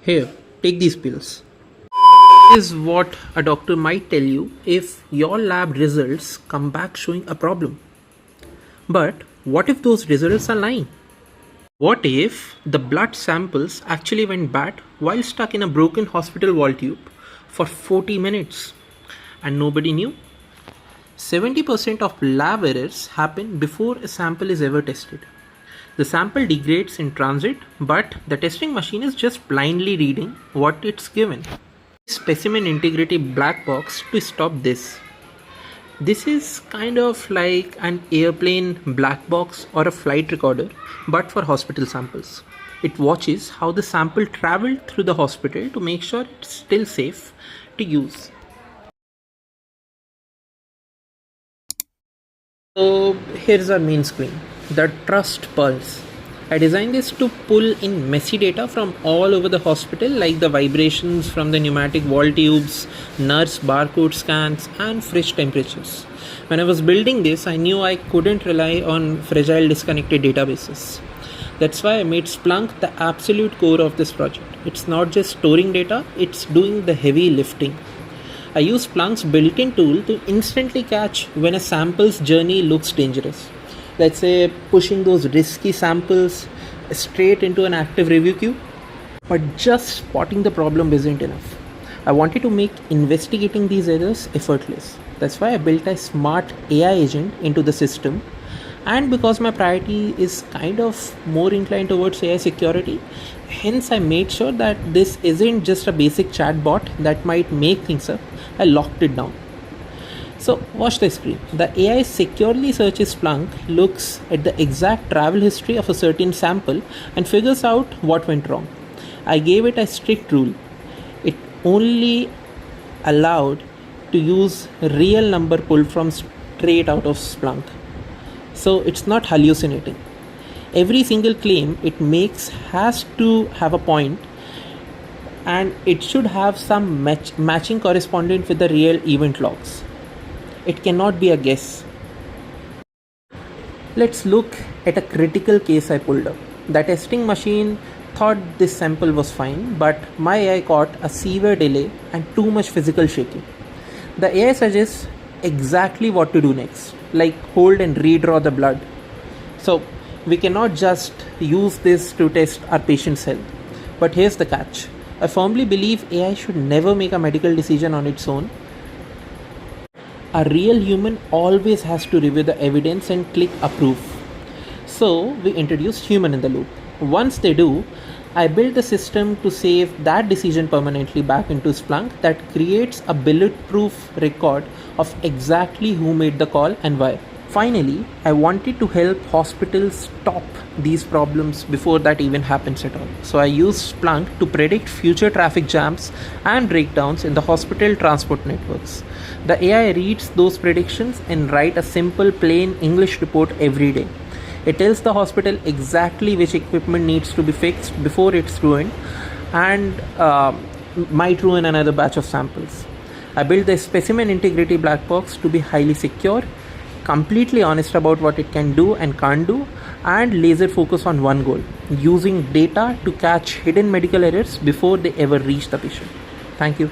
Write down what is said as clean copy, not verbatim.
Here, take these pills. Is what a doctor might tell you if your lab results come back showing a problem. But what if those results are lying? What if the blood samples actually went bad while stuck in a broken hospital wall tube for 40 minutes and nobody knew? 70% of lab errors happen before a sample is ever tested. The sample degrades in transit, but the testing machine is just blindly reading what it's given. Specimen integrity black box to stop this. This is kind of like an airplane black box or a flight recorder, but for hospital samples. It watches how the sample traveled through the hospital to make sure it's still safe to use. So here's our main screen, the Trust Pulse. I designed this to pull in messy data from all over the hospital, like the vibrations from the pneumatic wall tubes, nurse barcode scans, and fridge temperatures. When I was building this, I knew I couldn't rely on fragile disconnected databases. That's why I made Splunk the absolute core of this project. It's not just storing data, it's doing the heavy lifting. I use Splunk's built-in tool to instantly catch when a sample's journey looks dangerous. Let's say pushing those risky samples straight into an active review queue. But just spotting the problem isn't enough. I wanted to make investigating these errors effortless. That's why I built a smart AI agent into the system. And because my priority is kind of more inclined towards AI security, hence I made sure that this isn't just a basic chatbot that might make things up. I locked it down. So watch the screen. The AI securely searches Splunk, looks at the exact travel history of a certain sample and figures out what went wrong. I gave it a strict rule. It only allowed to use real number pulled from straight out of Splunk. So it's not hallucinating. Every single claim it makes has to have a point, and it should have some matching correspondent with the real event logs. It cannot be a guess. Let's look at a critical case I pulled up. The testing machine thought this sample was fine, but my AI caught a severe delay and too much physical shaking. The AI suggests exactly what to do next, like hold and redraw the blood. So we cannot just use this to test our patient's health. But here's the catch. I firmly believe AI should never make a medical decision on its own. A real human always has to review the evidence and click approve. So we introduced human in the loop. Once they do, I built the system to save that decision permanently back into Splunk that creates a bulletproof record of exactly who made the call and why. Finally, I wanted to help hospitals stop these problems before that even happens at all. So I used Splunk to predict future traffic jams and breakdowns in the hospital transport networks. The AI reads those predictions and writes a simple plain English report every day. It tells the hospital exactly which equipment needs to be fixed before it's ruined and might ruin another batch of samples. I built the specimen integrity black box to be highly secure, completely honest about what it can do and can't do, and laser focus on one goal: using data to catch hidden medical errors before they ever reach the patient. Thank you.